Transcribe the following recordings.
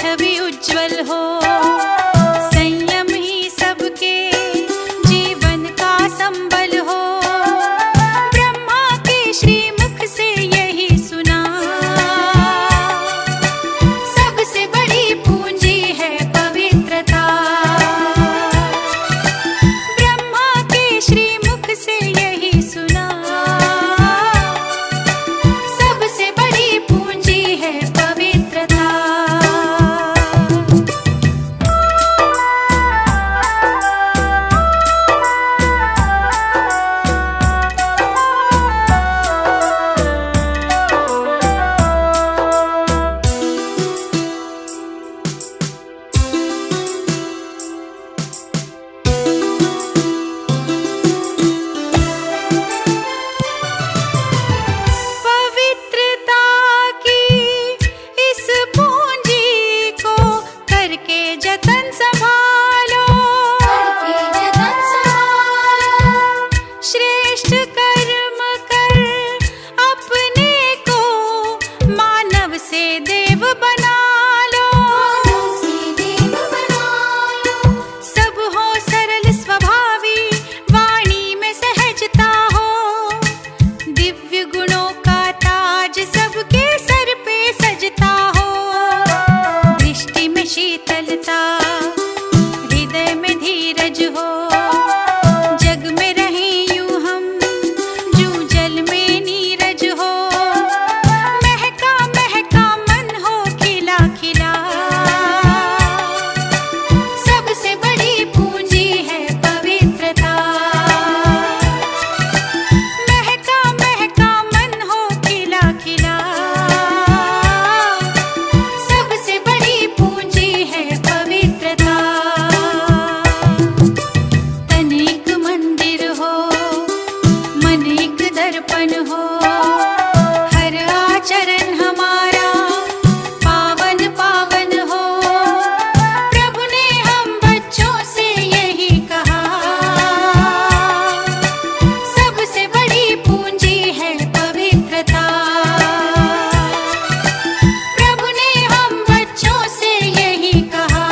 छवि उज्जवल हो। संयम ही सबके जीवन का संबल हो। ब्रह्मा के श्रीमुख से यही सुना, सबसे बड़ी पूंजी है पवित्रता। ब्रह्मा के श्रीमुख से यही सुना, सबसे बड़ी पूंजी है पवित्रता। पवित्रता की इस पूंजी को करके जतन संभालो, श्रेष्ठ कर्म कर अपने को मानव से देव बना लो। सब हो सरल स्वभावी, वाणी में सहजता हो। दिव्य गुणों का ताज सबके सर पे सजता हो। दृष्टि में शीतलता, हृदय में धीरज हो। जग में रहें यूं हम, जूं जल में नीरज हो। महका महका मन हो खिला खिला, सबसे बड़ी पूंजी है पवित्रता। महका महका मन हो खिला खिला, सबसे बड़ी पूंजी है पवित्रता। तन एक मंदिर हो, मन एक दर्पण हो। हर आचरण हमारा पावन पावन हो। प्रभु ने हम बच्चों से यही कहा, सबसे बड़ी पूंजी है पवित्रता। प्रभु ने हम बच्चों से यही कहा,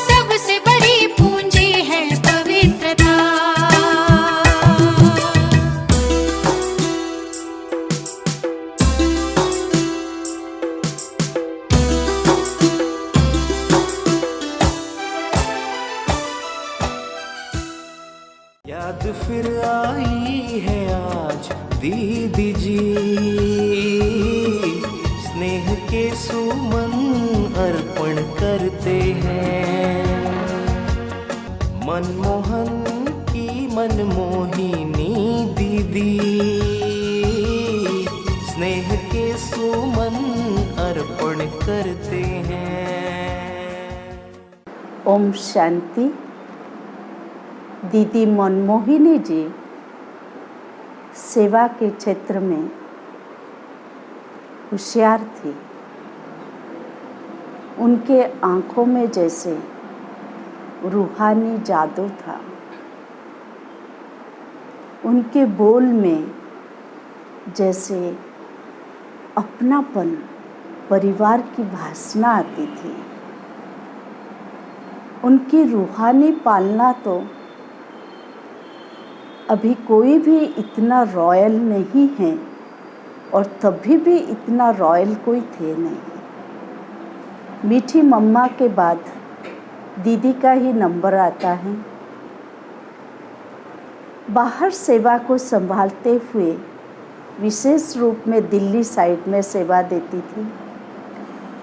सबसे बड़ी पूंजी है पवित्रता। याद फिर आई है आज दीदी जी, स्नेह के सुमन अर्पण करते हैं। मनमोहन की मनमोहिनी दीदी, स्नेह के सुमन अर्पण करते हैं। ओम शांति। दीदी मनमोहिनी जी सेवा के क्षेत्र में होशियार थी। उनके आँखों में जैसे रूहानी जादू था। उनके बोल में जैसे अपनापन, परिवार की भावना आती थी। उनकी रूहानी पालना तो अभी कोई भी इतना रॉयल नहीं है, और तभी भी इतना रॉयल कोई थे नहीं। मीठी मम्मा के बाद दीदी का ही नंबर आता है। बाहर सेवा को संभालते हुए विशेष रूप में दिल्ली साइड में सेवा देती थी।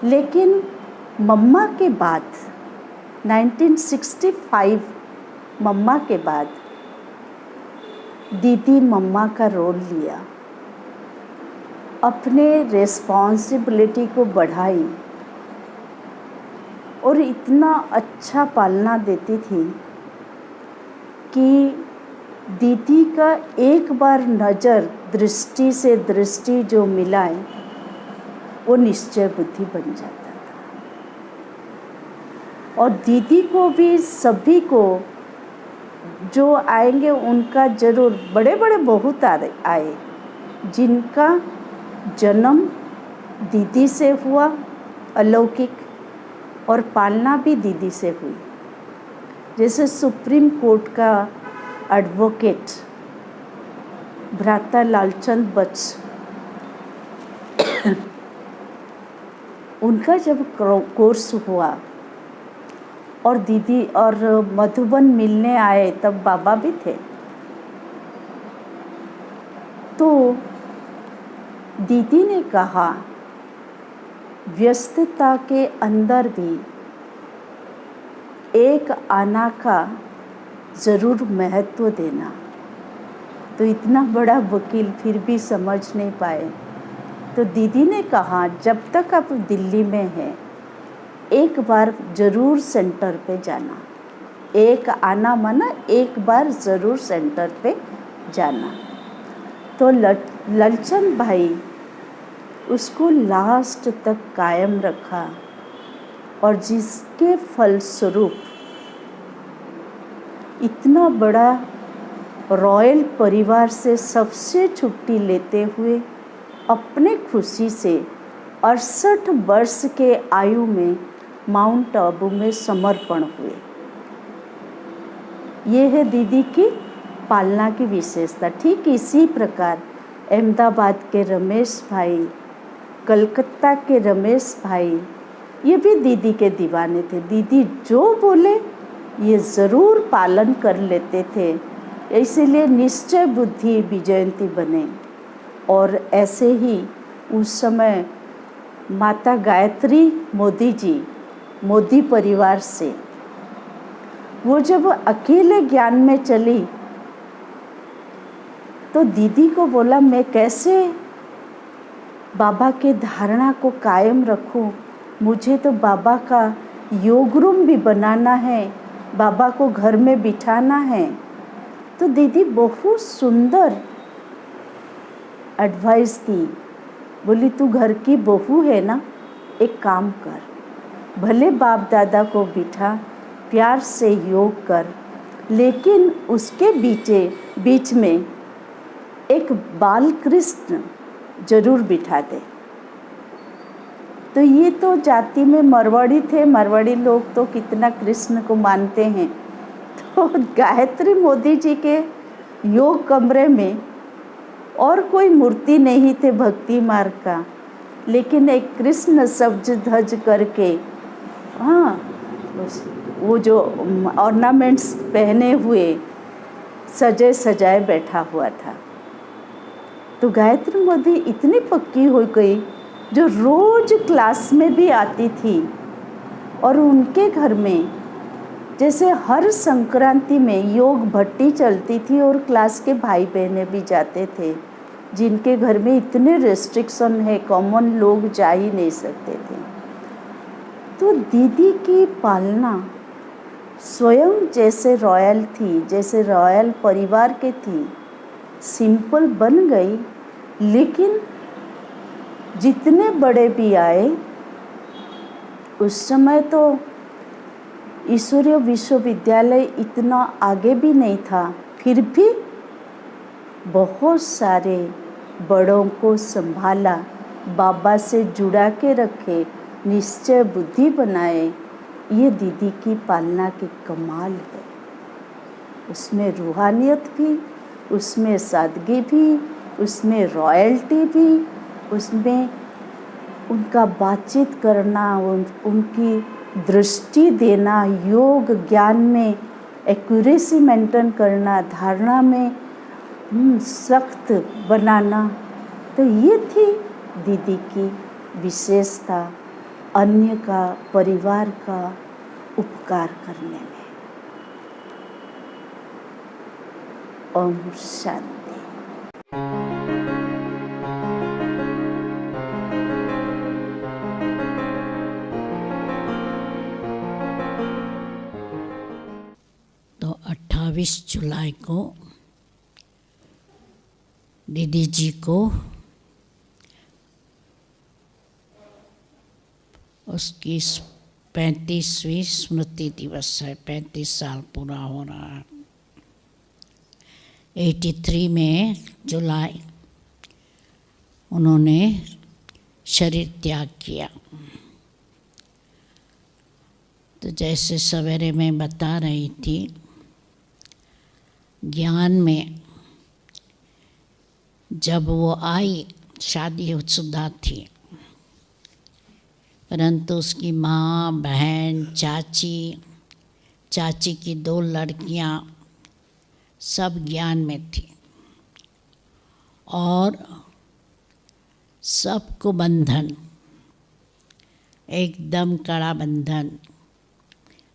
लेकिन मम्मा के बाद 1965 मम्मा के बाद दीदी मम्मा का रोल लिया, अपने रिस्पॉन्सिबिलिटी को बढ़ाई और इतना अच्छा पालना देती थी कि दीदी का एक बार नज़र दृष्टि से दृष्टि जो मिलाए वो निश्चय बुद्धि बन जाता था। और दीदी को भी सभी को जो आएंगे उनका जरूर, बड़े बड़े बहुत आए जिनका जन्म दीदी से हुआ अलौकिक, और पालना भी दीदी से हुई। जैसे सुप्रीम कोर्ट का एडवोकेट भ्राता लालचंद बख्श, उनका जब कोर्स हुआ और दीदी और मधुबन मिलने आए तब बाबा भी थे, तो दीदी ने कहा व्यस्तता के अंदर भी एक आना का ज़रूर महत्व देना। तो इतना बड़ा वकील फिर भी समझ नहीं पाए, तो दीदी ने कहा जब तक आप दिल्ली में हैं एक बार ज़रूर सेंटर पे जाना। एक आना माना एक बार ज़रूर सेंटर पे जाना। तो ललचंद भाई उसको लास्ट तक कायम रखा, और जिसके फलस्वरूप इतना बड़ा रॉयल परिवार से सबसे छुट्टी लेते हुए अपने खुशी से 68 वर्ष के आयु में माउंट आबू में समर्पण हुए। ये है दीदी की पालना की विशेषता। ठीक इसी प्रकार अहमदाबाद के रमेश भाई, कलकत्ता के रमेश भाई, ये भी दीदी के दीवाने थे। दीदी जो बोले ये ज़रूर पालन कर लेते थे, इसीलिए निश्चय बुद्धि विजयंती बने। और ऐसे ही उस समय माता गायत्री मोदी जी, मोदी परिवार से, वो जब अकेले ज्ञान में चली तो दीदी को बोला मैं कैसे बाबा के धारणा को कायम रखूं, मुझे तो बाबा का योग रूम भी बनाना है, बाबा को घर में बिठाना है। तो दीदी बहुत सुंदर एडवाइस दी, बोली तू घर की बहू है ना, एक काम कर, भले बाप दादा को बिठा, प्यार से योग कर, लेकिन उसके बीच में एक बाल कृष्ण जरूर बिठा दे। तो ये तो जाति में मरवाड़ी थे, मरवाड़ी लोग तो कितना कृष्ण को मानते हैं। तो गायत्री मोदी जी के योग कमरे में और कोई मूर्ति नहीं थे भक्ति मार्ग का, लेकिन एक कृष्ण सब्ज धज करके, हाँ, वो जो ऑर्नामेंट्स पहने हुए सजे सजाए बैठा हुआ था। तो गायत्री मोदी इतनी पक्की हो गई जो रोज क्लास में भी आती थी, और उनके घर में जैसे हर संक्रांति में योग भट्टी चलती थी और क्लास के भाई बहनें भी जाते थे, जिनके घर में इतने रेस्ट्रिक्शन है, कॉमन लोग जा ही नहीं सकते थे। तो दीदी की पालना स्वयं जैसे रॉयल थी, जैसे रॉयल परिवार के थी, सिंपल बन गई। लेकिन जितने बड़े भी आए, उस समय तो ईश्वरीय विश्वविद्यालय इतना आगे भी नहीं था, फिर भी बहुत सारे बड़ों को संभाला, बाबा से जुड़ा के रखे, निश्चय बुद्धि बनाए। ये दीदी की पालना की कमाल है। उसमें रूहानियत भी, उसमें सादगी भी, उसमें रॉयल्टी भी, उसमें उनका बातचीत करना, उनकी दृष्टि देना, योग ज्ञान में एक्यूरेसी मेंटेन करना, धारणा में सख्त बनाना। तो ये थी दीदी की विशेषता, अन्य का, परिवार का उपकार करने में। ओम शांति। तो 28 जुलाई को दीदी जी को उसकी 35वीं स्मृति दिवस है। 35 साल पूरा हो रहा है। 83 में जुलाई उन्होंने शरीर त्याग किया। तो जैसे सवेरे मैं बता रही थी, ज्ञान में जब वो आई, शादीशुदा थी, परंतु उसकी माँ, बहन, चाची की 2 लड़कियाँ सब ज्ञान में थी और सबको बंधन, एकदम कड़ा बंधन,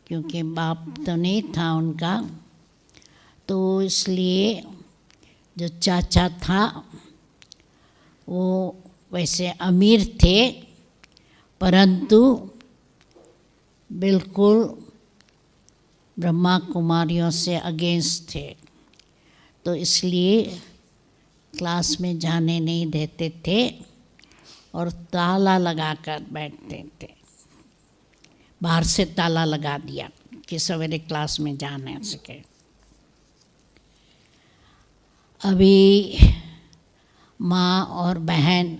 क्योंकि बाप तो नहीं था उनका, तो इसलिए जो चाचा था वो वैसे अमीर थे, परंतु बिल्कुल ब्रह्मा कुमारियों से अगेंस्ट थे। तो इसलिए क्लास में जाने नहीं देते थे और ताला लगा कर बैठते थे। बाहर से ताला लगा दिया कि सवेरे क्लास में जा ना सके। अभी माँ और बहन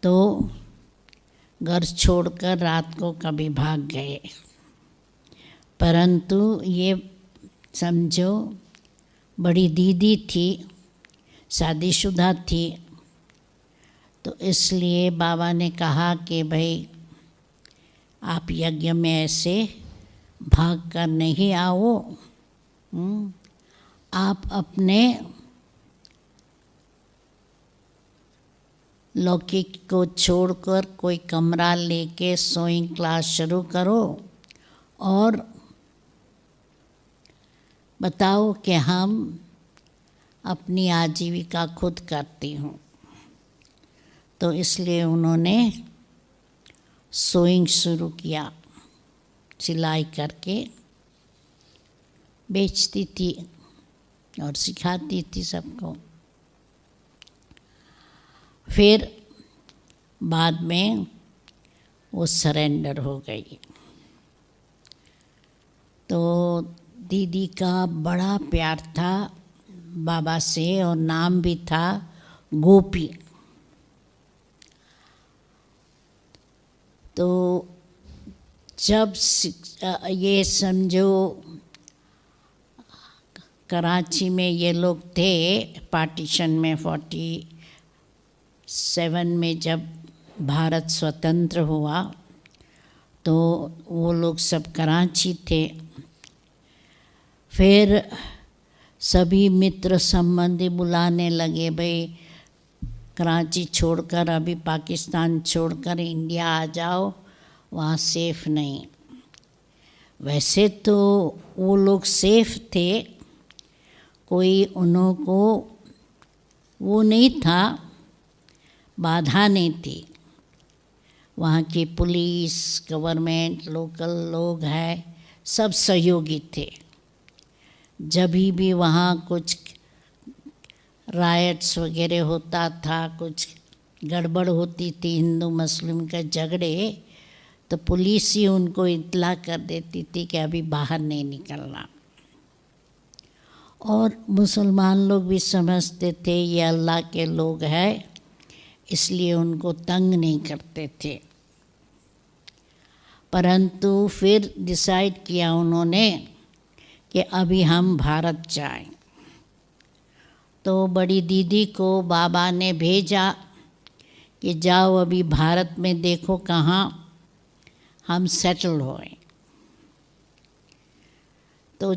तो घर छोड़कर रात को कभी भाग गए, परंतु ये समझो बड़ी दीदी थी, शादीशुदा थी, तो इसलिए बाबा ने कहा कि भाई आप यज्ञ में ऐसे भाग कर नहीं आओ, आप अपने लौकिक को छोड़कर कोई कमरा लेके सोइंग क्लास शुरू करो और बताओ कि हम अपनी आजीविका खुद करती हूँ। तो इसलिए उन्होंने सोइंग शुरू किया, सिलाई करके बेचती थी और सिखाती थी सबको। फिर बाद में वो सरेंडर हो गई। तो दीदी का बड़ा प्यार था बाबा से और नाम भी था गोपी। तो जब ये समझो कराची में ये लोग थे, पार्टीशन में 47 में जब भारत स्वतंत्र हुआ तो वो लोग सब कराची थे। फिर सभी मित्र संबंधी बुलाने लगे, भाई कराची छोड़कर, अभी पाकिस्तान छोड़कर इंडिया आ जाओ, वहाँ सेफ नहीं। वैसे तो वो लोग सेफ थे, कोई उनको वो नहीं था, बाधा नहीं थी। वहाँ की पुलिस, गवर्नमेंट, लोकल लोग हैं, सब सहयोगी थे। जब भी वहाँ कुछ रायट्स वगैरह होता था, कुछ गड़बड़ होती थी, हिंदू मुस्लिम के झगड़े, तो पुलिस ही उनको इत्तला कर देती थी कि अभी बाहर नहीं निकलना। और मुसलमान लोग भी समझते थे ये अल्लाह के लोग हैं, इसलिए उनको तंग नहीं करते थे। परंतु फिर डिसाइड किया उन्होंने कि अभी हम भारत जाएं। तो बड़ी दीदी को बाबा ने भेजा कि जाओ अभी भारत में देखो कहाँ हम सेटल होए। तो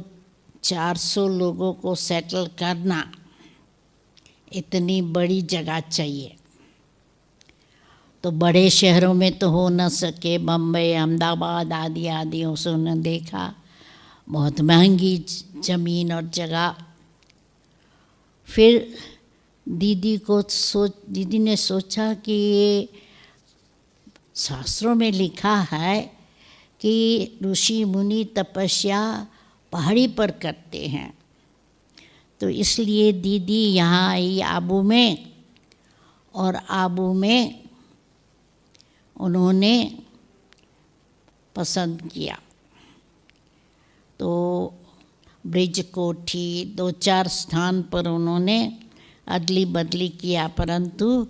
400 लोगों को सेटल करना, इतनी बड़ी जगह चाहिए। तो बड़े शहरों में तो हो न सके, बम्बई, अहमदाबाद आदि आदि उसने देखा, बहुत महंगी ज़मीन और जगह। फिर दीदी ने सोचा कि ये शास्त्रों में लिखा है कि ऋषि मुनि तपस्या पहाड़ी पर करते हैं, तो इसलिए दीदी यहाँ आई आबू में, और आबू में उन्होंने पसंद किया। तो ब्रिज कोठी 2-4 स्थान पर उन्होंने अदली बदली किया, परंतु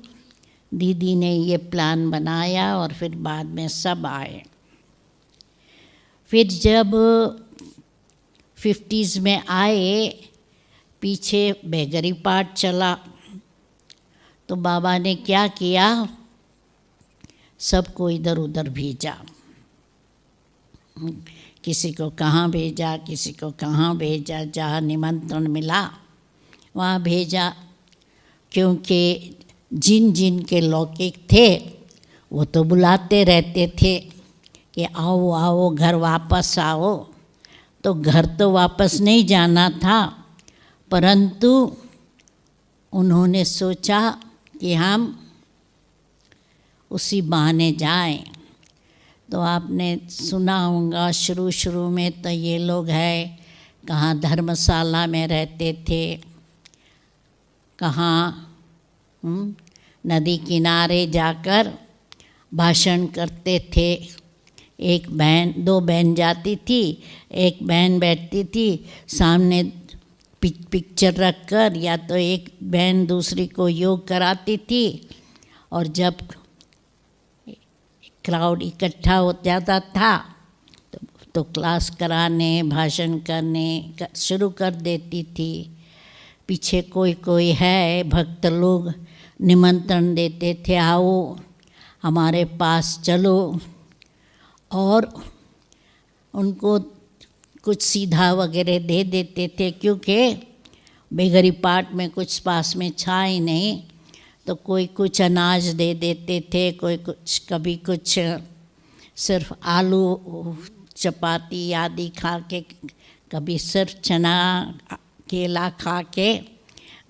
दीदी ने ये प्लान बनाया और फिर बाद में सब आए। फिर जब 50s में आए, पीछे बेगरी पाठ चला, तो बाबा ने क्या किया, सबको इधर उधर भेजा। किसी को कहाँ भेजा, किसी को कहाँ भेजा, जहाँ निमंत्रण मिला वहाँ भेजा। क्योंकि जिन जिन के लौकिक थे वो तो बुलाते रहते थे कि आओ आओ घर वापस आओ। तो घर तो वापस नहीं जाना था, परंतु उन्होंने सोचा कि हम उसी बहाने जाएं। तो आपने सुना होगा शुरू शुरू में तो ये लोग हैं कहाँ धर्मशाला में रहते थे, कहाँ नदी किनारे जाकर भाषण करते थे। एक बहन, दो बहन जाती थी, एक बहन बैठती थी सामने पिक्चर रखकर, या तो एक बहन दूसरी को योग कराती थी। और जब क्राउड इकट्ठा हो जाता था तो क्लास कराने, भाषण करने शुरू कर देती थी। पीछे कोई कोई है भक्त लोग निमंत्रण देते थे, आओ हमारे पास चलो, और उनको कुछ सीधा वगैरह दे देते थे। क्योंकि बेगरी पाठ में कुछ पास में छा ही नहीं, तो कोई कुछ अनाज दे देते थे, कोई कुछ, कभी कुछ सिर्फ आलू चपाती आदि खा के, कभी सिर्फ चना केला खा के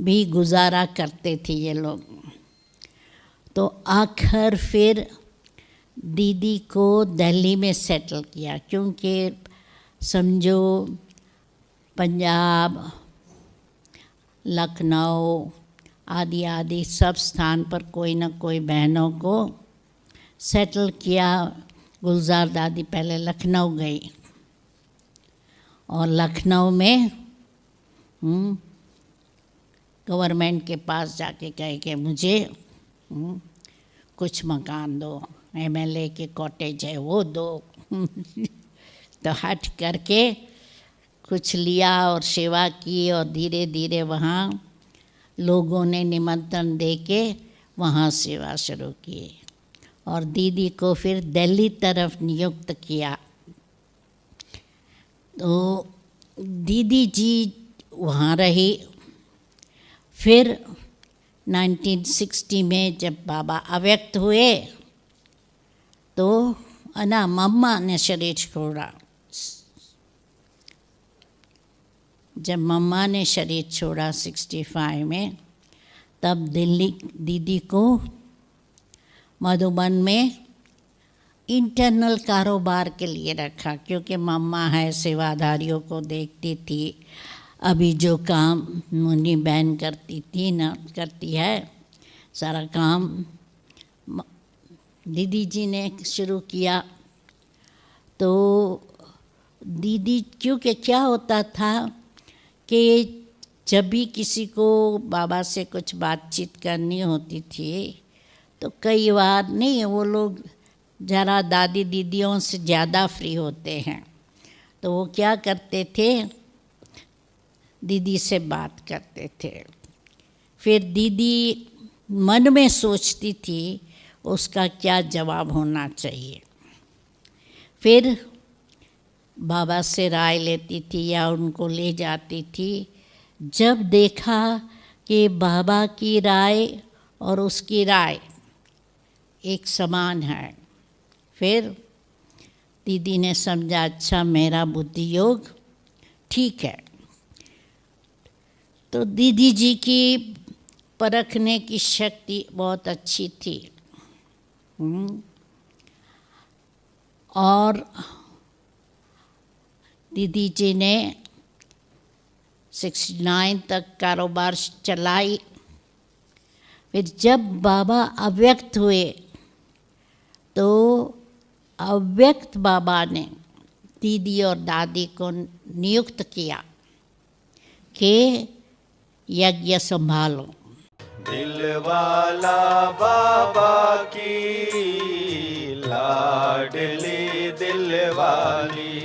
भी गुजारा करते थे ये लोग। तो आखिर फिर दीदी को दिल्ली में सेटल किया, क्योंकि समझो पंजाब, लखनऊ आदि आदि सब स्थान पर कोई न कोई बहनों को सेटल किया। गुलजार दादी पहले लखनऊ गई और लखनऊ में गवर्नमेंट के पास जाके कहे कि मुझे कुछ मकान दो, MLA के कॉटेज है वो दो। तो हट करके कुछ लिया और सेवा की, और धीरे धीरे वहाँ लोगों ने निमंत्रण दे के वहाँ सेवा शुरू की। और दीदी को फिर दिल्ली तरफ नियुक्त किया। तो दीदी जी वहाँ रही। फिर 1960 में जब बाबा अव्यक्त हुए तो मम्मा ने शरीर छोड़ा। जब मम्मा ने शरीर छोड़ा 65 में, तब दिल्ली दीदी को मधुबन में इंटरनल कारोबार के लिए रखा, क्योंकि मम्मा है सेवाधारियों को देखती थी। अभी जो काम मुन्नी बहन करती थी ना, करती है सारा काम दीदी जी ने शुरू किया। तो दीदी, क्योंकि क्या होता था कि जब भी किसी को बाबा से कुछ बातचीत करनी होती थी तो कई बार नहीं, वो लोग ज़रा दादी दीदियों से ज़्यादा फ्री होते हैं, तो वो क्या करते थे, दीदी से बात करते थे। फिर दीदी मन में सोचती थी उसका क्या जवाब होना चाहिए। फिर बाबा से राय लेती थी या उनको ले जाती थी। जब देखा कि बाबा की राय और उसकी राय एक समान है, फिर दीदी ने समझा अच्छा मेरा बुद्धि योग ठीक है। तो दीदी जी की परखने की शक्ति बहुत अच्छी थी। और दीदी जी ने 69 तक कारोबार चलाई। फिर जब बाबा अव्यक्त हुए तो अव्यक्त बाबा ने दीदी और दादी को नियुक्त किया कि यज्ञ संभालो। दिलवाला बाबा की लाडली दिलवाली,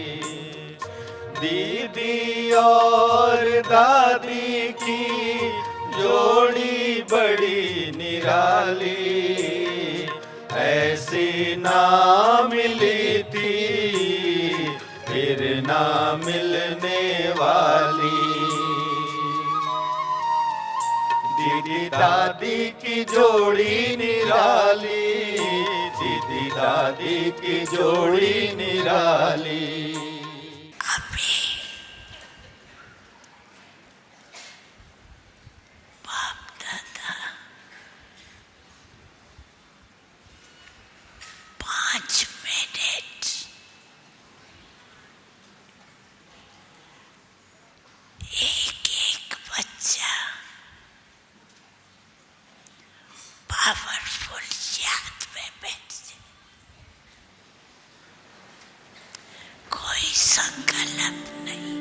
दीदी और दादी की जोड़ी बड़ी निराली, ऐसी ना मिली थी फिर ना मिलने वाली। दीदी दादी की जोड़ी निराली, दीदी दादी की जोड़ी निराली। पावरफुल याद में बैठ जाए, कोई संकल्प नहीं।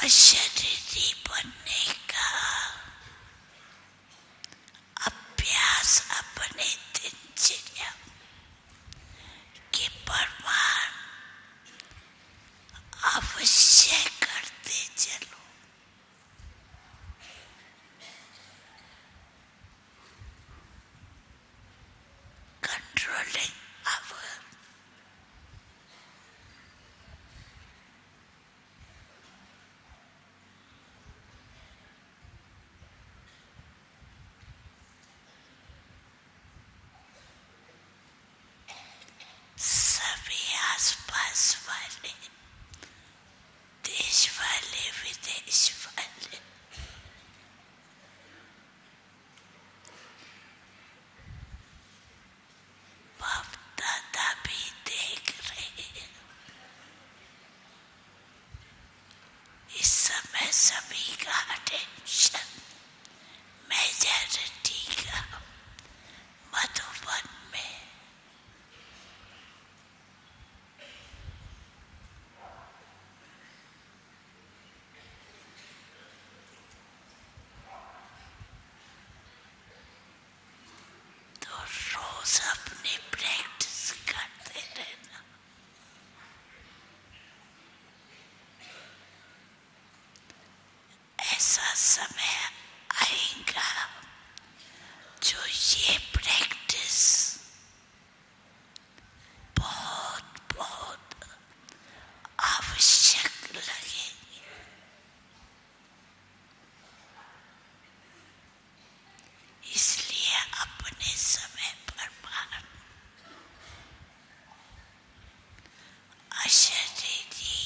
अशरीरी बनने का अभ्यास अपने दिनचर्या के प्रमाण अवश्य करते चलो। Controlling our सभी आसपास वाले, देश वाले, विदेश वाले बाप दादा भी देख रहे हैं। इस समय सभी का अटेंशन मेजॉरिटी का मधुबन में। तो रोज अपनी प्रैक्टिस करते रहना। ऐसा समय आएगा जो ये प्रैक्टिस बहुत बहुत आवश्यक लगेगी। इसलिए अपने समय पर पालन अशरीरी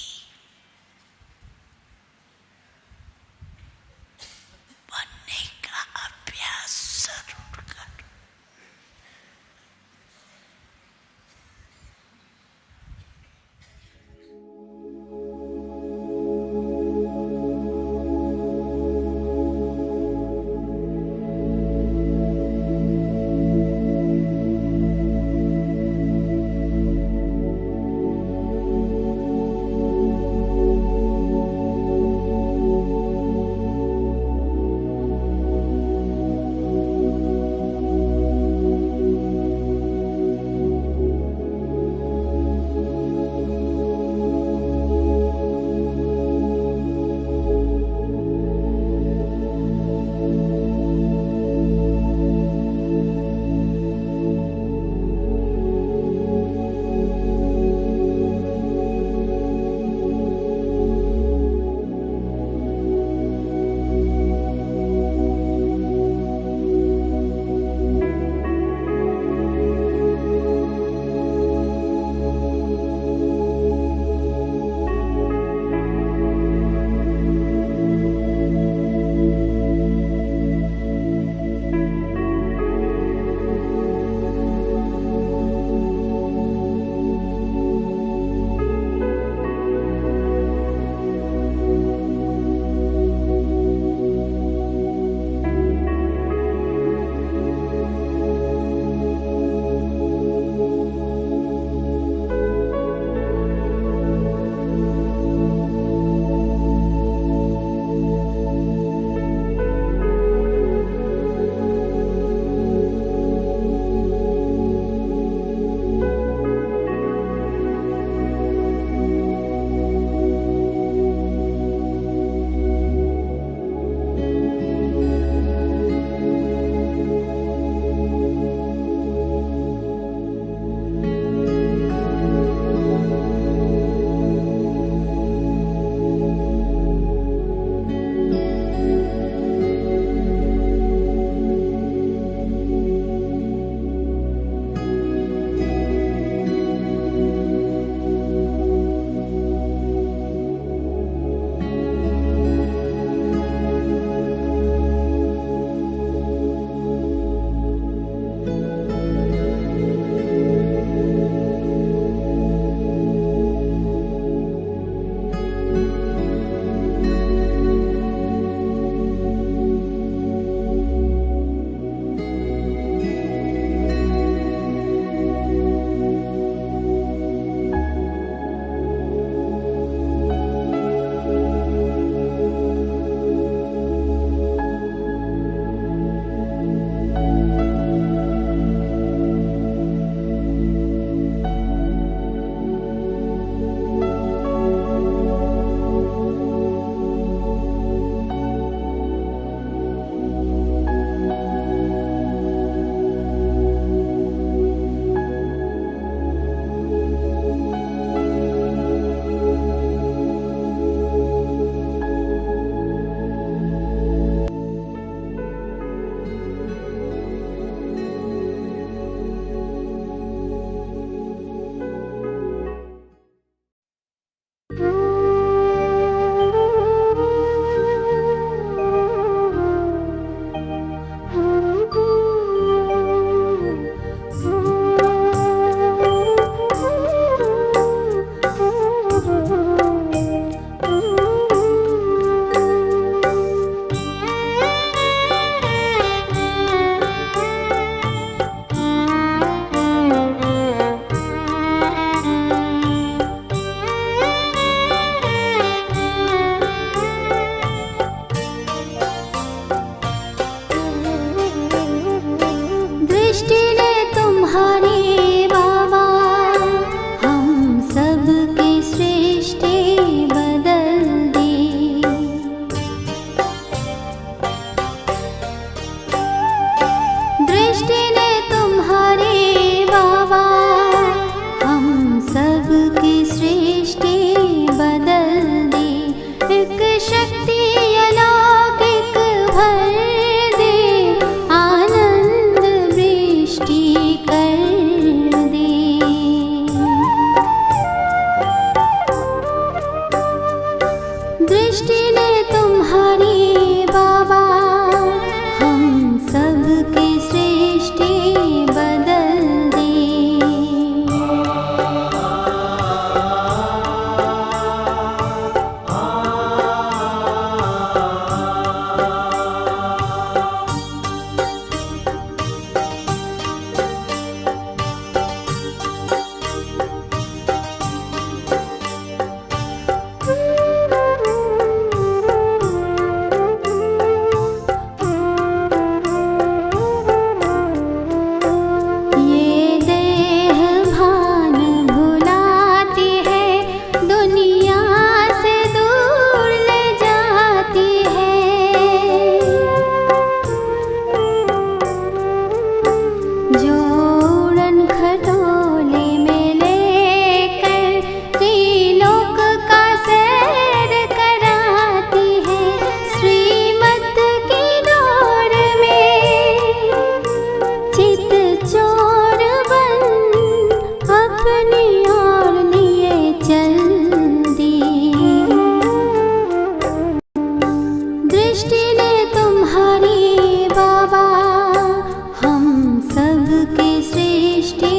शक्ति अलौकिक भर दे, आनंद वृष्टि कर दे। दृष्टि ने तुम्हारी बाबा हम सबकी सृष्टि बदल दी। ये देह भान भुलाती है, दुनिया से दूर ले जाती है। जो उड़न खटोले में लेकर त्रिलोक का सैर कराती है, श्रीमत की दौड़ में चित चोर बन अपनी ओर लिए चल दी। दृष्टि ने तुम्हारी बाबा हम सबकी सृष्टि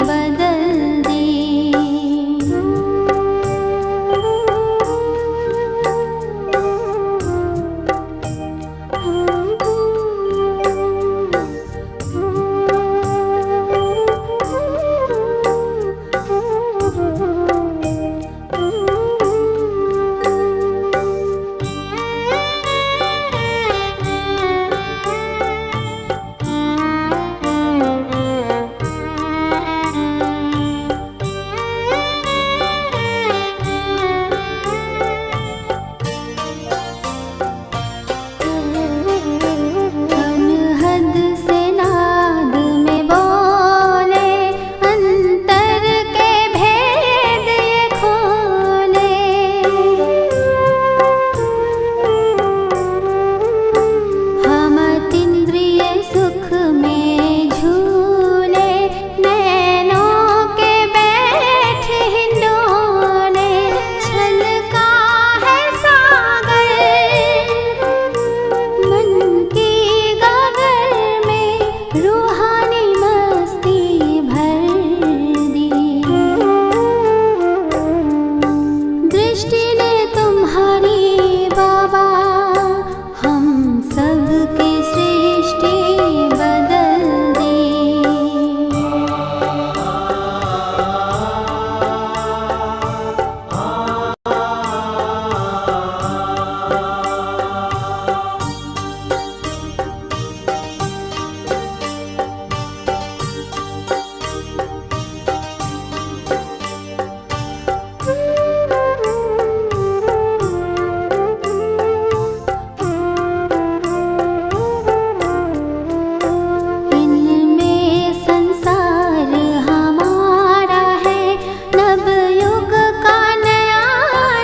बदल दी। अनहद से नाद में बोले, अंतर के भेद ये खोले। हम अतीन्द्रिय सुख में झूले, नैनों के बैठ हिंडोले। छलका है सागर मन की गगर में, रूहानी मस्ती भर दी। दृष्टि ने तुम्हारी बाबा हम सबकी सृष्टि बदल दी। इनमें संसार हमारा है, नवयुग का नया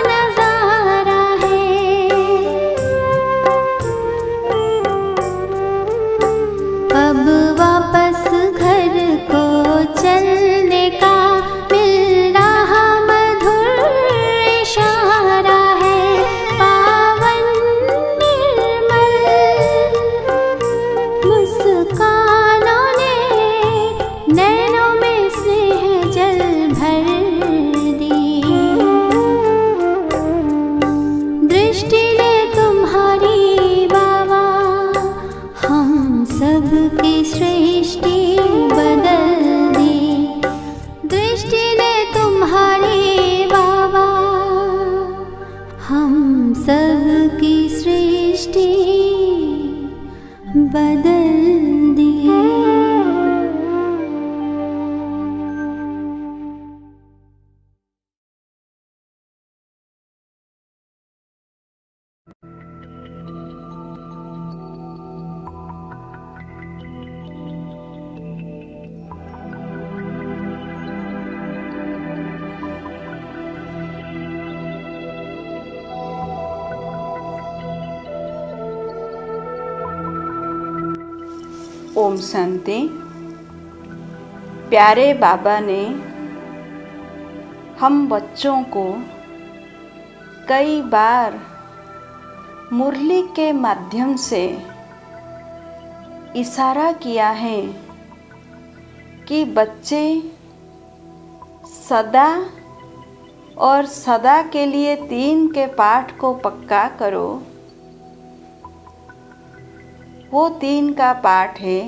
नजारा है। अब वापस घर को चलने का मिल रहा मधुर इशारा है। पावन निर्मल मुस्कानों ने नैनों में स्नेह जल भर दी। दृष्टि ने तुम्हारी बाबा हम सबकी सृष्टि बदल दी। दृष्टि ने तुम्हारी बाबा हम सबकी सृष्टि बदल दी। ओम शांति। प्यारे बाबा ने हम बच्चों को कई बार मुरली के माध्यम से इशारा किया है कि बच्चे सदा और सदा के लिए 3 के पाठ को पक्का करो। वो 3 का पाठ है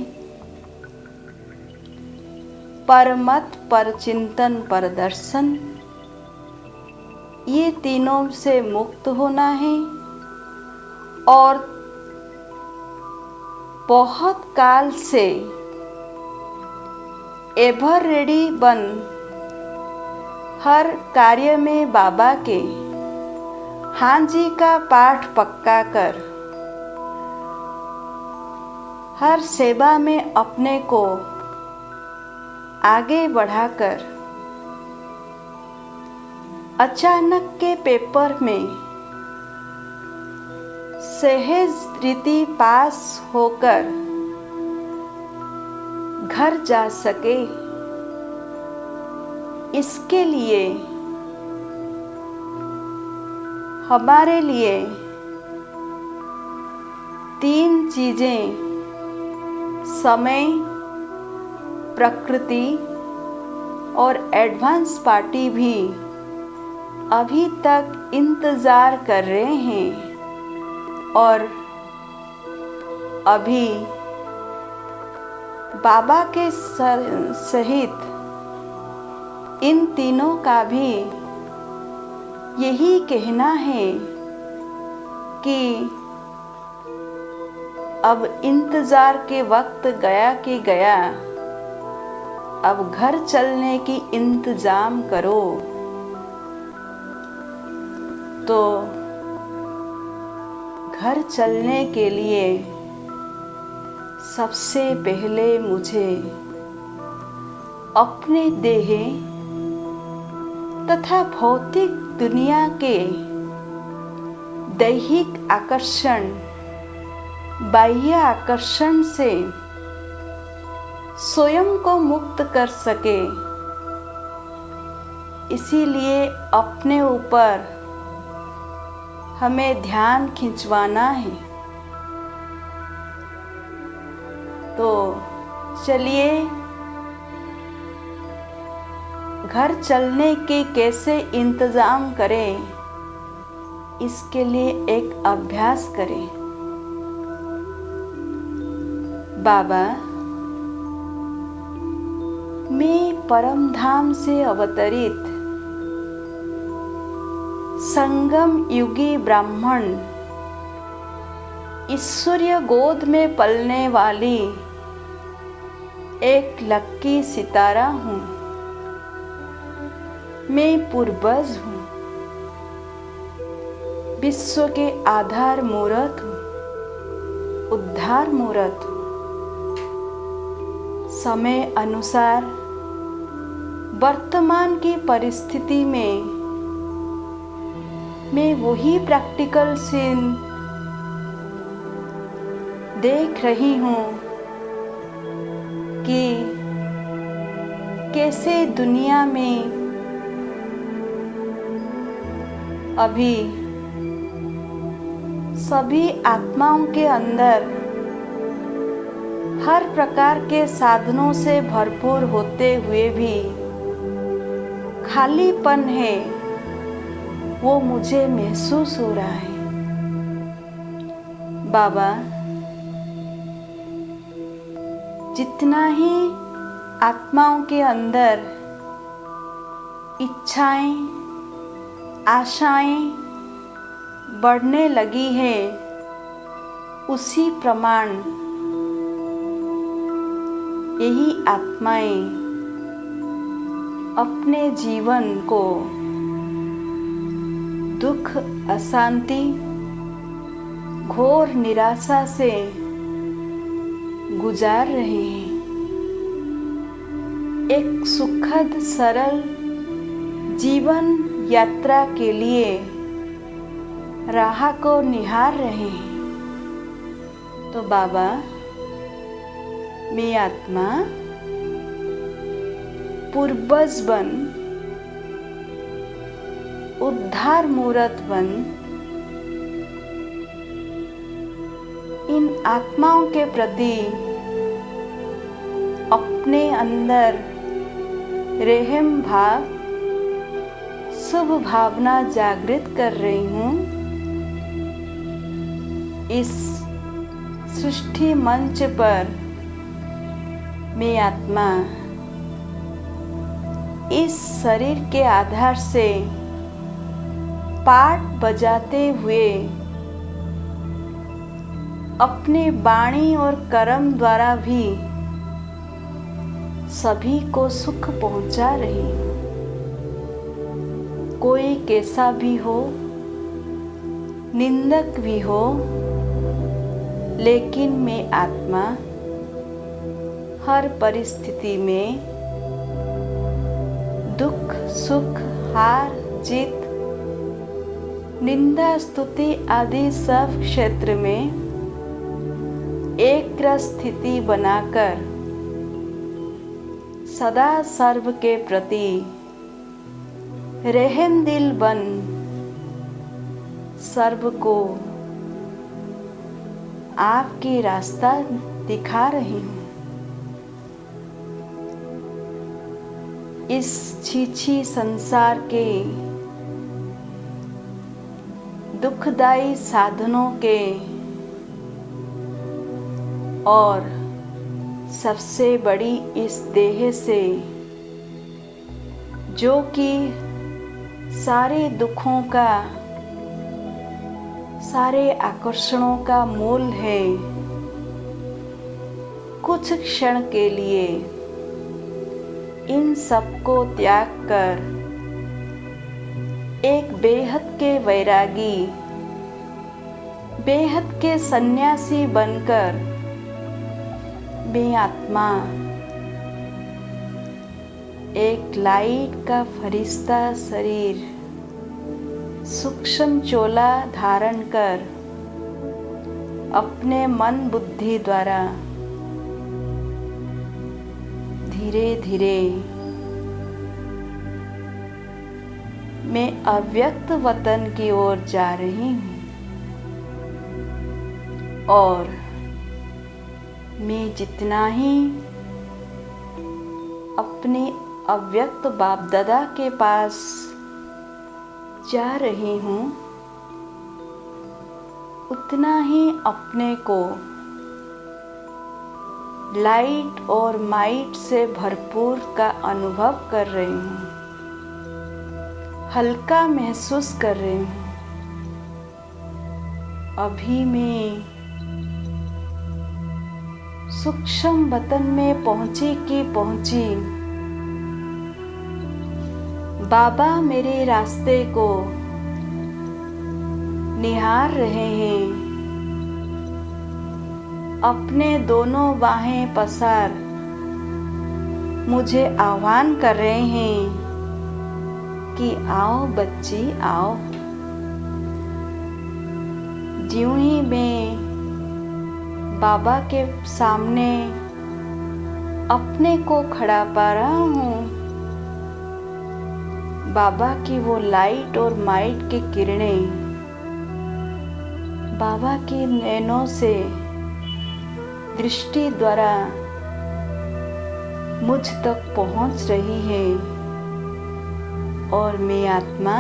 परमत, पर चिंतन, पर दर्शन। ये तीनों से मुक्त होना है और बहुत काल से एवर रेडी बन हर कार्य में बाबा के हाँ जी का पाठ पक्का कर हर सेवा में अपने को आगे बढ़ाकर अचानक के पेपर में सहज रीति पास होकर घर जा सके, इसके लिए हमारे लिए 3 चीजें समय, प्रकृति और एडवांस पार्टी भी अभी तक इंतजार कर रहे हैं और अभी बाबा के सहित इन तीनों का भी यही कहना है कि अब इंतजार के वक्त गया कि गया, अब घर चलने की इंतजाम करो। तो घर चलने के लिए सबसे पहले मुझे अपने देह तथा भौतिक दुनिया के दैहिक आकर्षण, बाह्य आकर्षण से स्वयं को मुक्त कर सके, इसीलिए अपने ऊपर हमें ध्यान खिंचवाना है। तो चलिए घर चलने के कैसे इंतजाम करें, इसके लिए एक अभ्यास करें। बाबा, मैं परम धाम से अवतरित संगम युगी ब्राह्मण, ईश्वरीय गोद में पलने वाली एक लक्की सितारा हूँ। मैं पूर्वज हूँ, विश्व के आधार मूर्त हूँ, उद्धार मूर्त हूँ। समय अनुसार वर्तमान की परिस्थिति में मैं वही प्रैक्टिकल सीन देख रही हूँ कि कैसे दुनिया में अभी सभी आत्माओं के अंदर हर प्रकार के साधनों से भरपूर होते हुए भी खालीपन है, वो मुझे महसूस हो रहा है। बाबा, जितना ही आत्माओं के अंदर इच्छाएं, आशाएं बढ़ने लगी है, उसी प्रमाण यही आत्माएं अपने जीवन को दुख, अशांति, घोर निराशा से गुजार रहे हैं। एक सुखद सरल जीवन यात्रा के लिए राह को निहार रहे हैं। तो बाबा, मैं आत्मा पूर्वज बन, उद्धार मूर्त बन इन आत्माओं के प्रति अपने अंदर रहम भाव, शुभ भावना जागृत कर रही हूँ। इस सृष्टि मंच पर मैं आत्मा इस शरीर के आधार से पाठ बजाते हुए अपने वाणी और कर्म द्वारा भी सभी को सुख पहुंचा रही हूँ। कोई कैसा भी हो, निंदक भी हो, लेकिन मैं आत्मा हर परिस्थिति में दुख सुख, हार जीत, निंदा स्तुति आदि सब क्षेत्र में एक स्थिति बनाकर सदा सर्व के प्रति रहम दिल बन सर्व को आपकी रास्ता दिखा रही हूँ। इस छीछी संसार के दुखदाई साधनों के और सबसे बड़ी इस देह से जो कि सारे दुखों का, सारे आकर्षणों का मूल है, कुछ क्षण के लिए इन सबको त्याग कर एक बेहद के वैरागी, बेहद के सन्यासी बनकर मैं आत्मा एक लाइट का फरिश्ता शरीर, सूक्ष्म चोला धारण कर अपने मन बुद्धि द्वारा धीरे धीरे मैं अव्यक्त वतन की ओर जा रही हूँ और मैं जितना ही अपने अव्यक्त बाप दादा के पास जा रही हूँ, उतना ही अपने को लाइट और माइट से भरपूर का अनुभव कर रही हूँ, हल्का महसूस कर रही हूँ। अभी मैं सूक्ष्म वतन में पहुंची की पहुंची। बाबा मेरे रास्ते को निहार रहे हैं, अपने दोनों बाहें पसार मुझे आह्वान कर रहे हैं कि आओ बच्ची आओ। ज्यों ही मैं बाबा के सामने अपने को खड़ा पा रहा हूँ, बाबा की वो लाइट और माइट की किरणें बाबा की नैनों से दृष्टि द्वारा मुझ तक पहुंच रही है और मैं आत्मा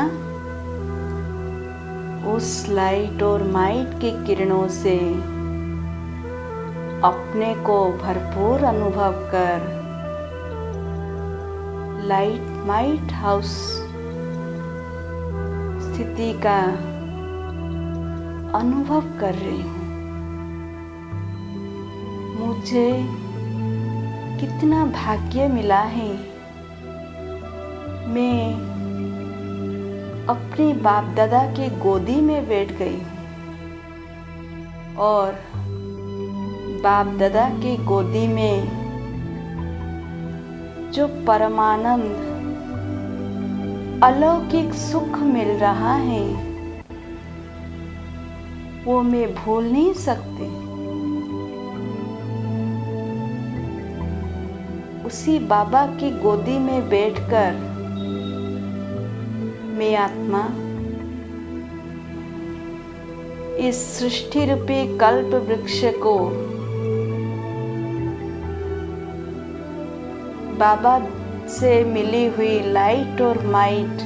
उस लाइट और माइट की किरणों से अपने को भरपूर अनुभव कर लाइट माइट हाउस स्थिति का अनुभव कर रही हूँ। मुझे कितना भाग्य मिला है, मैं अपने बाप दादा की गोदी में बैठ गई हूँ और बाप दादा की गोदी में जो परमानंद अलौकिक सुख मिल रहा है वो मैं भूल नहीं सकती। उसी बाबा की गोदी में बैठकर मैं आत्मा इस सृष्टि रूपी कल्प वृक्ष को बाबा से मिली हुई लाइट और माइट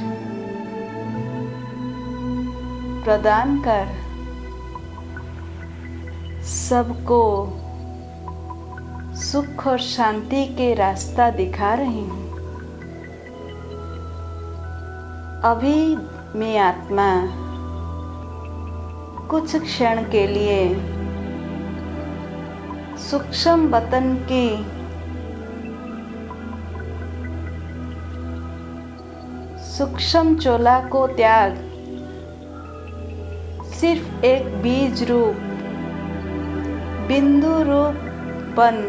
प्रदान कर सबको सुख और शांति के रास्ता दिखा रही हूँ। अभी मैं आत्मा कुछ क्षण के लिए सूक्ष्म वतन की सूक्ष्म चोला को त्याग सिर्फ एक बीज रूप बिंदु रूप बन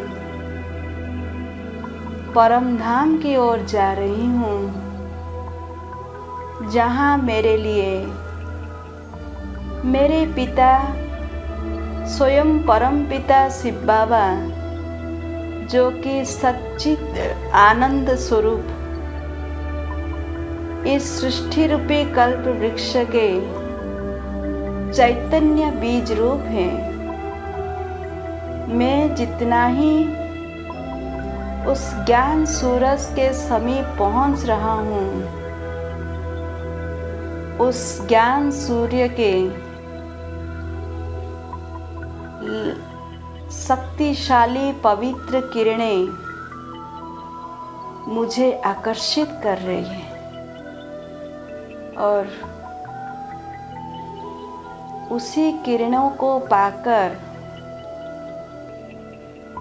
परम धाम की ओर जा रही हूँ, जहाँ मेरे लिए मेरे पिता स्वयं परम पिता शिव बाबा जो कि सच्चित आनंद स्वरूप इस सृष्टि रूपी कल्प वृक्ष के चैतन्य बीज रूप है। मैं जितना ही उस ज्ञान सूरज के समीप पहुंच रहा हूँ, उस ज्ञान सूर्य के शक्तिशाली पवित्र किरणें मुझे आकर्षित कर रही है और उसी किरणों को पाकर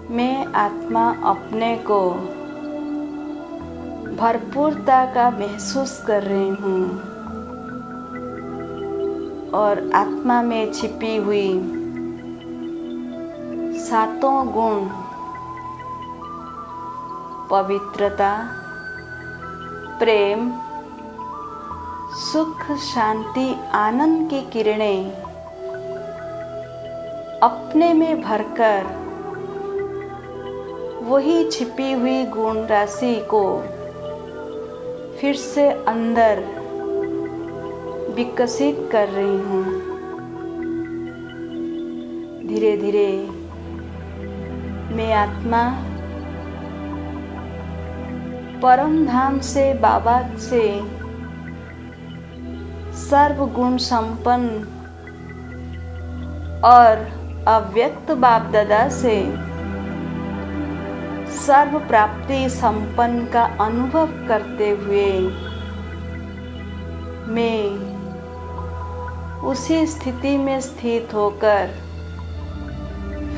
मैं आत्मा अपने को भरपूरता का महसूस कर रही हूँ और आत्मा में छिपी हुई सातों गुण पवित्रता, प्रेम, सुख, शांति, आनंद की किरणें अपने में भरकर वही छिपी हुई गुण राशि को फिर से अंदर विकसित कर रही हूँ। धीरे धीरे मैं आत्मा परम धाम से बाबा से सर्वगुण संपन्न और अव्यक्त बाप दादा से सर्व प्राप्ति संपन्न का अनुभव करते हुए मैं उसी स्थिति में स्थित होकर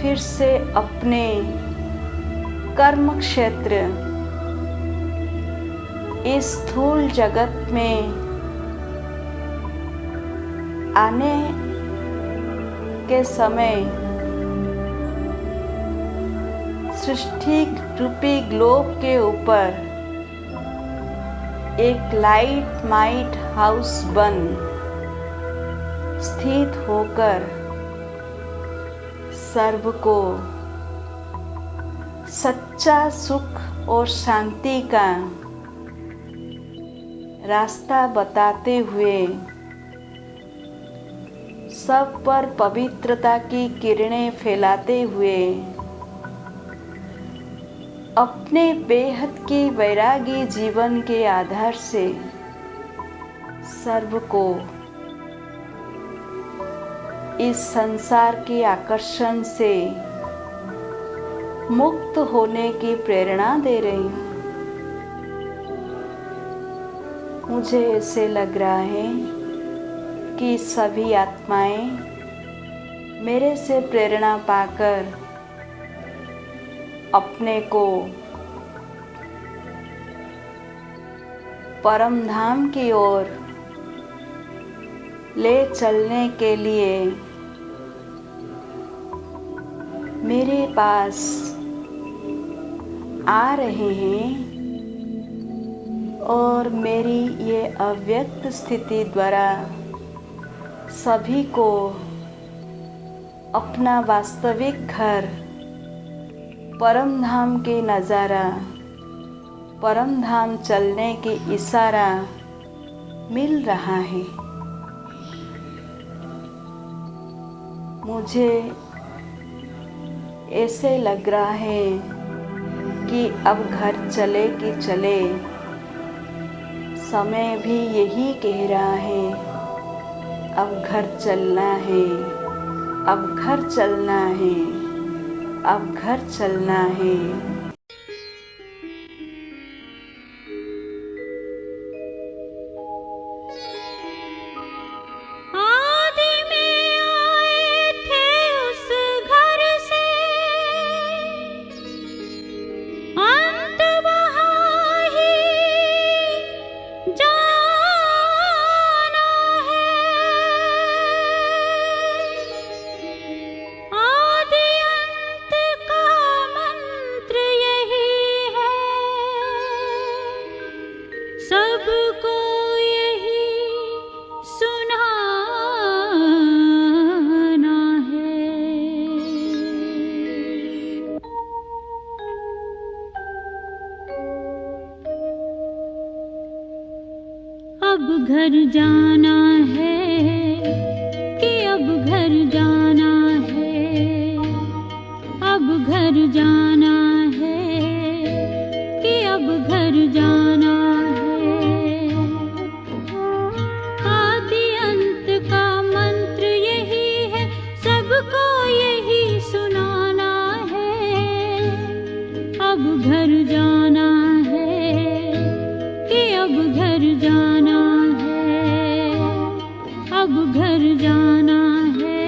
फिर से अपने कर्म क्षेत्र इस स्थूल जगत में आने के समय सृष्टि रूपी ग्लोब के ऊपर एक लाइट माइट हाउस बन स्थित होकर सर्व को सच्चा सुख और शांति का रास्ता बताते हुए सब पर पवित्रता की किरणें फैलाते हुए अपने बेहद की वैरागी जीवन के आधार से सर्व को इस संसार के आकर्षण से मुक्त होने की प्रेरणा दे रही हूँ। मुझे ऐसे लग रहा है कि सभी आत्माएं मेरे से प्रेरणा पाकर अपने को परम धाम की ओर ले चलने के लिए मेरे पास आ रहे हैं और मेरी ये अव्यक्त स्थिति द्वारा सभी को अपना वास्तविक घर परम धाम के नज़ारा परम धाम चलने की इशारा मिल रहा है। मुझे ऐसे लग रहा है कि अब घर चले कि चले, समय भी यही कह रहा है, अब घर चलना है, अब घर चलना है, अब घर चलना है। सबको यही सुनाना है। अब घर जाना है कि अब घर जाना है, अब घर जाना है कि अब घर जाना है। आदि अंत का मंत्र यही है, सबको यही सुनाना है। अब घर जाना है कि अब घर जाना है, अब घर जाना है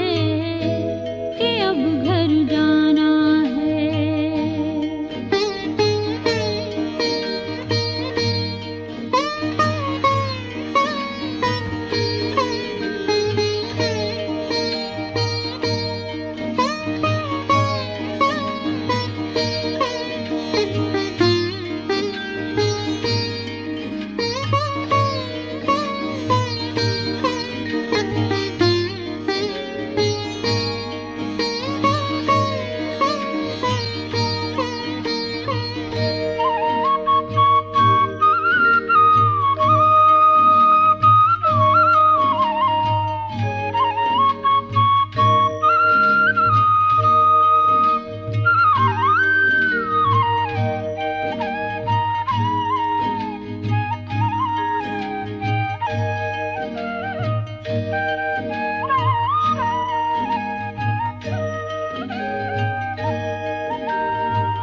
कि अब घर जाना है।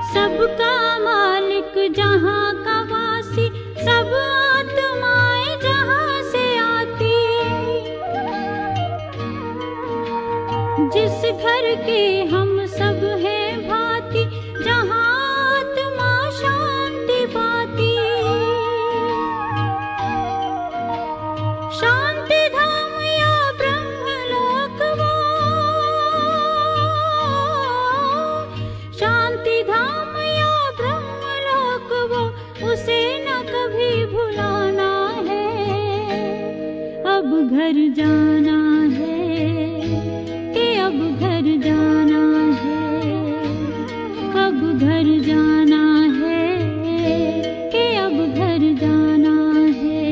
सबका मालिक जहाँ का वासी, सब आत्माएं जहाँ से आती। जिस घर के हम सब हैं भांति, जहाँ आत्मा शांति पाती। शांति धाम या ब्रह्मलोक वो, शांति धाम या ब्रह्मलोक वो, उसे न कभी भुलाना है। अब घर जाना है कि अब घर जाना है, अब घर जाना है कि अब घर जाना है।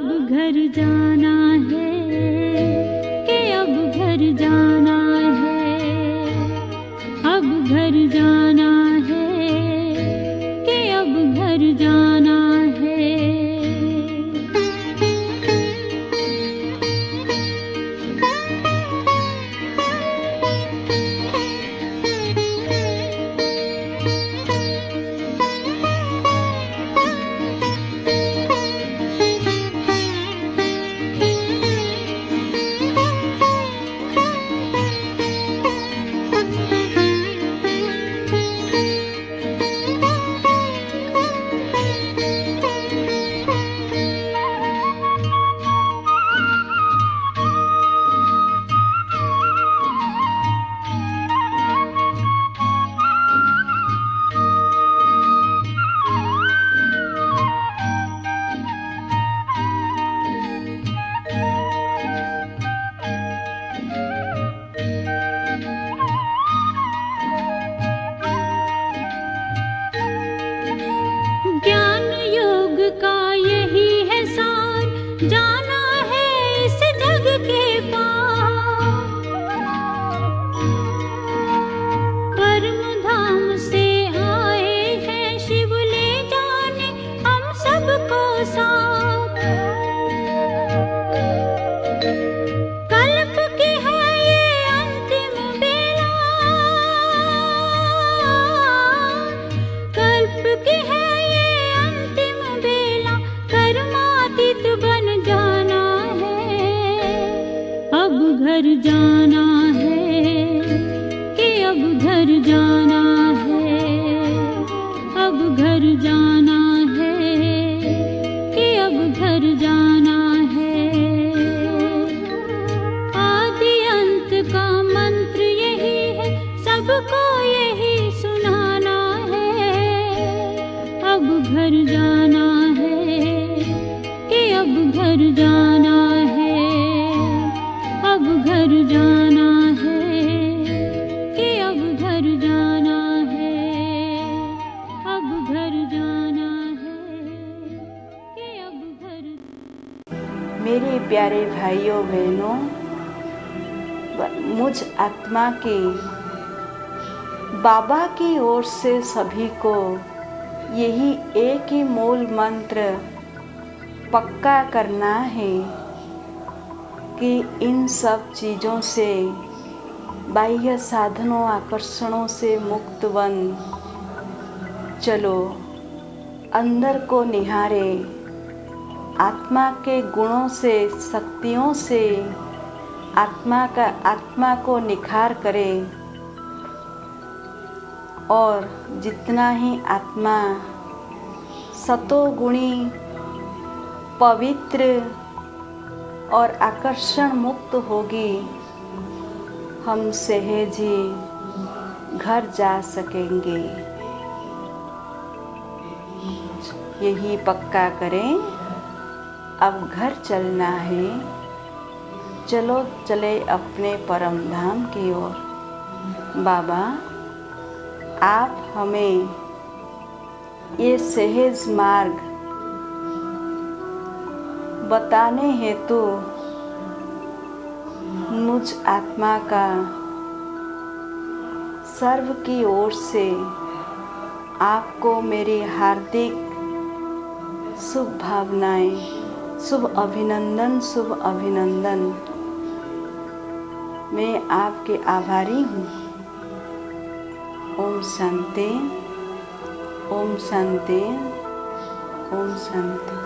अब घर जाना है, कि अब घर जाना है, अब घर जाना है, कि अब घर जाना है। ज्ञान योग का यही है सार, जाना है इस जग के पार। परम धाम से आए हैं शिव, ले जाने हम सबको साथ। कल्प की है ये अंतिम बेला, कल्प की है बन जाना है। अब घर जाना है, कि अब घर जाना है, अब घर जाना है, कि अब घर जाना है। आदि अंत का मंत्र यही है, सबको यही सुनाना है। अब घर जाना है, अब घर जाना है, अब घर जाना है, कि अब घर जाना है, अब घर जाना है, कि अब घर। मेरे प्यारे भाइयों बहनों, मुझ आत्मा की बाबा की ओर से सभी को यही एक ही मूल मंत्र पक्का करना है कि इन सब चीज़ों से, बाह्य साधनों आकर्षणों से मुक्त बन चलो, अंदर को निहारे, आत्मा के गुणों से, शक्तियों से आत्मा को निखार करे। और जितना ही आत्मा सतोगुणी, पवित्र और आकर्षण मुक्त होगी, हम सहज ही घर जा सकेंगे। यही पक्का करें। अब घर चलना है, चलो चले अपने परम धाम की ओर। बाबा, आप हमें ये सहज मार्ग बताने हेतु मुझ आत्मा का सर्व की ओर से आपको मेरी हार्दिक शुभ भावनाएं, शुभ अभिनंदन, शुभ अभिनंदन। मैं आपके आभारी हूँ। ओम शांति, ओम शांति, ओम शांति।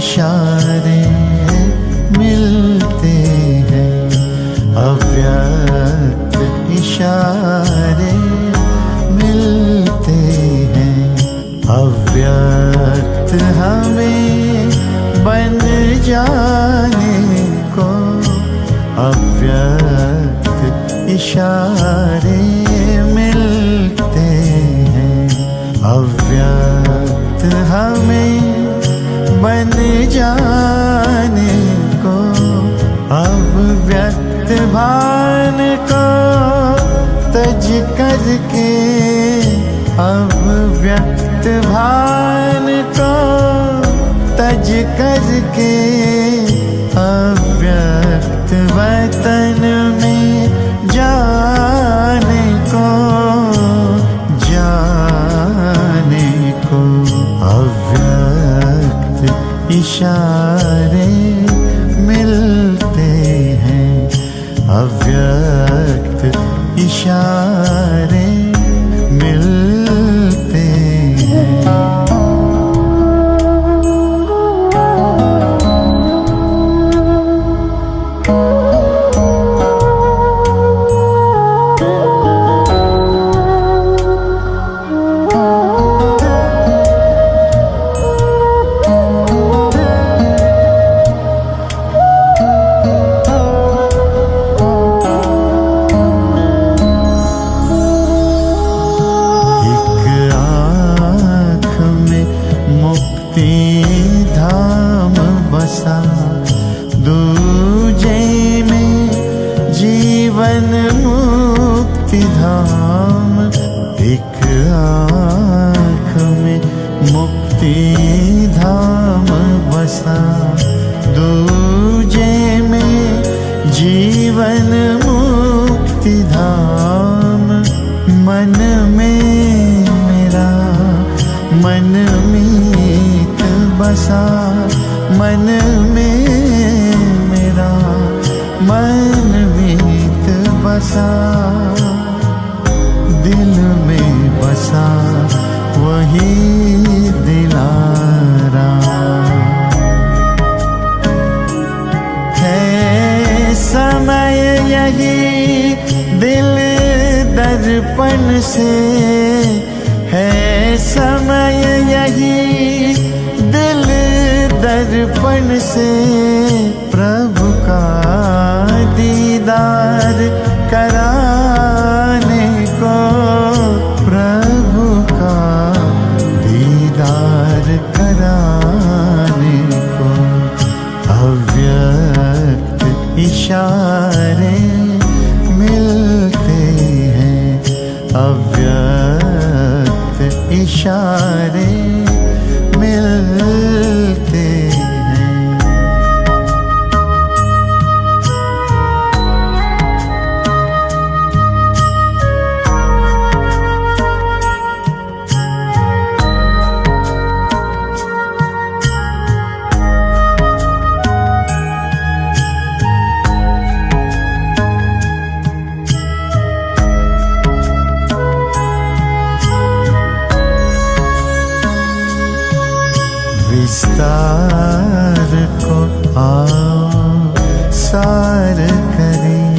इशारे मिलते हैं, अव्यक्त इशारे मिलते हैं। अव्यक्त हमें बन जाने को अव्यक्त इशारे मिलते हैं। अव्यक्त हमें बन जाने को अब व्यक्त भान को तज करके, अब व्यक्त भान को तज करके अव्यक्त वतन में जाने को, जाने को अव्यक्त इशारे मिलते हैं, अव्यक्त इशारे मिलते हैं। दूजे में जीवन मुक्ति धाम, एक आँख में मुक्ति धाम बसा। दूजे में जीवन मुक्ति धाम, मन में मेरा मन मीत बसा, मन में मेरा मन मीत बसा। दिल में बसा वही दिलारा है। समय यही दिल दर्पण से है, समय यही दिल दर्पण से प्रभु का दीदार कराने को, प्रभु का दीदार कराने को अव्यक्त इशारे मिलते हैं, अव्यक्त इशारे मिलते हैं। विस्तार को आओ सार करें,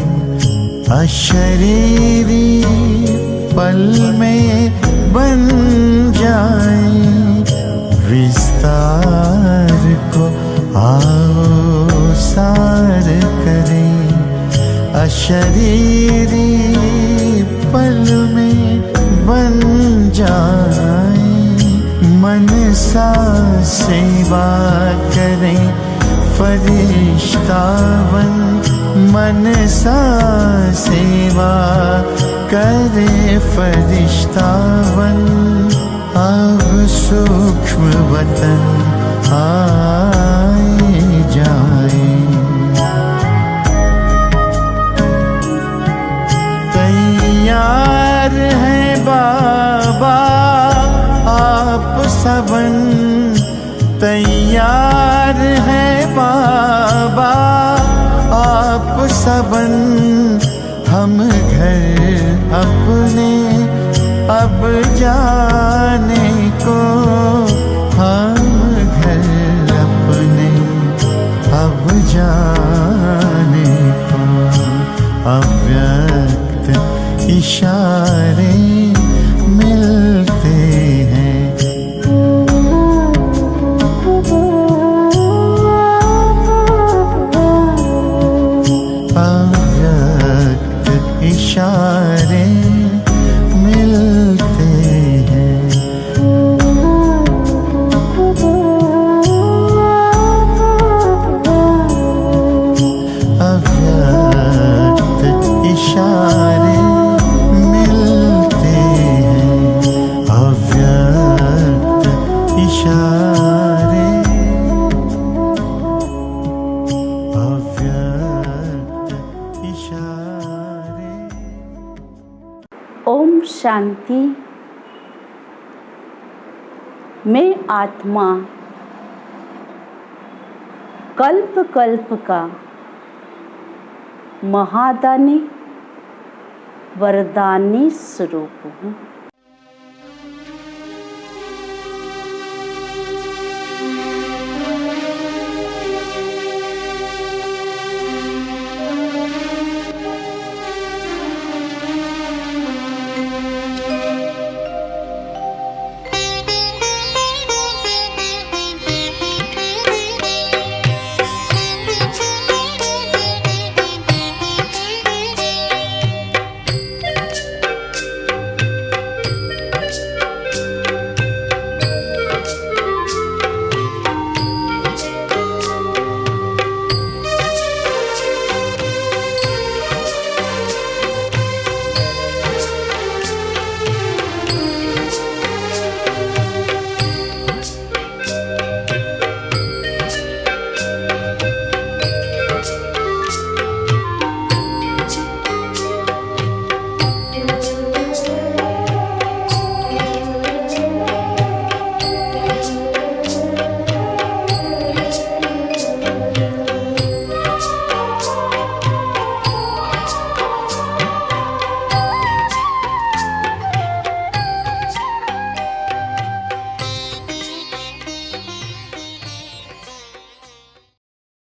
अशरीरी पल में बन जाए। विस्तार को आओ सार करें, अशरीरी पल में बन जाए। मन सा सेवा करें फरिश्ता बन, मन सा सेवा करे फरिश्ता बन। अब सूक्ष्म वतन आए जाए, तैयार है बाबा आप सबन, तैयार है बाबा आप सबन। हम घर अपने अब जाने को, हम घर अपने इशारे, अव्यक्त इशारे। ओम शांति। मैं आत्मा कल्प कल्प का महादानी वरदानी स्वरूप हूँ।